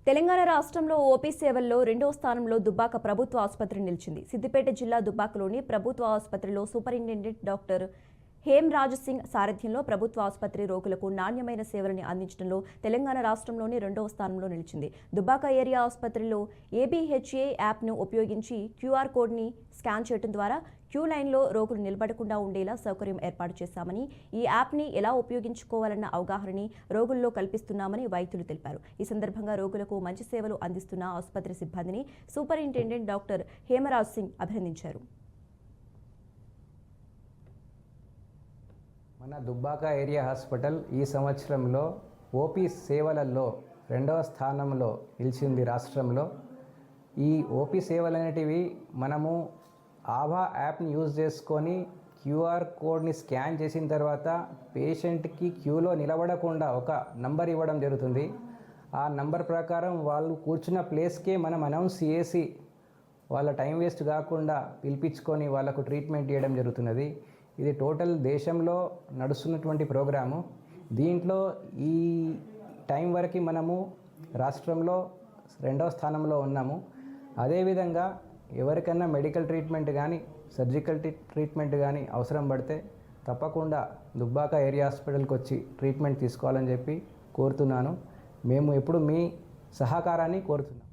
తెలంగాణ రాష్ట్రంలో ఓపీ సేవల్లో రెండో స్థానంలో దుబ్బాక ప్రభుత్వ ఆసుపత్రి నిలిచింది. సిద్దిపేట జిల్లా దుబ్బాకలోని ప్రభుత్వ ఆసుపత్రిలో సూపరింటెండెంట్ డాక్టర్ హేమ్రాజ్ సింగ్ సారథ్యంలో ప్రభుత్వ ఆసుపత్రి రోగులకు నాణ్యమైన సేవలను అందించడంలో తెలంగాణ రాష్ట్రంలోని రెండవ స్థానంలో నిలిచింది. దుబ్బాక ఏరియా ఆసుపత్రిలో ఏబీహెచ్ఏ యాప్ను ఉపయోగించి క్యూఆర్ కోడ్ని స్కాన్ చేయడం ద్వారా క్యూ లైన్లో రోగులు నిలబడకుండా ఉండేలా సౌకర్యం ఏర్పాటు చేశామని, ఈ యాప్ని ఎలా ఉపయోగించుకోవాలన్న అవగాహనని రోగుల్లో కల్పిస్తున్నామని వైద్యులు తెలిపారు. ఈ సందర్భంగా రోగులకు మంచి సేవలు అందిస్తున్న ఆసుపత్రి సిబ్బందిని సూపరింటెండెంట్ డాక్టర్ హేమరాజ్ సింగ్ అభినందించారు. మన దుబ్బాక ఏరియా హాస్పిటల్ ఈ సంవత్సరంలో ఓపీ సేవలలో రెండవ స్థానంలో నిలిచింది రాష్ట్రంలో. ఈ ఓపీ సేవలు అనేటివి మనము ఆభా యాప్ని యూజ్ చేసుకొని క్యూఆర్ కోడ్ని స్కాన్ చేసిన తర్వాత పేషెంట్కి క్యూలో నిలబడకుండా ఒక నంబర్ ఇవ్వడం జరుగుతుంది. ఆ నంబర్ ప్రకారం వాళ్ళు కూర్చున్న ప్లేస్కే మనం అనౌన్స్ చేసి వాళ్ళ టైం వేస్ట్ కాకుండా పిలిపించుకొని వాళ్ళకు ట్రీట్మెంట్ ఇవ్వడం జరుగుతున్నది. ఇది టోటల్ దేశంలో నడుస్తున్నటువంటి ప్రోగ్రాము. దీంట్లో ఈ టైం వరకు మనము రాష్ట్రంలో రెండవ స్థానంలో ఉన్నాము. అదేవిధంగా ఎవరికైనా మెడికల్ ట్రీట్మెంట్ కానీ సర్జికల్ ట్రీట్మెంట్ కానీ అవసరం పడితే తప్పకుండా దుబ్బాక ఏరియా హాస్పిటల్కి వచ్చి ట్రీట్మెంట్ తీసుకోవాలని చెప్పి కోరుతున్నాను. మేము ఎప్పుడు మీ సహకారాన్ని కోరుతున్నాం.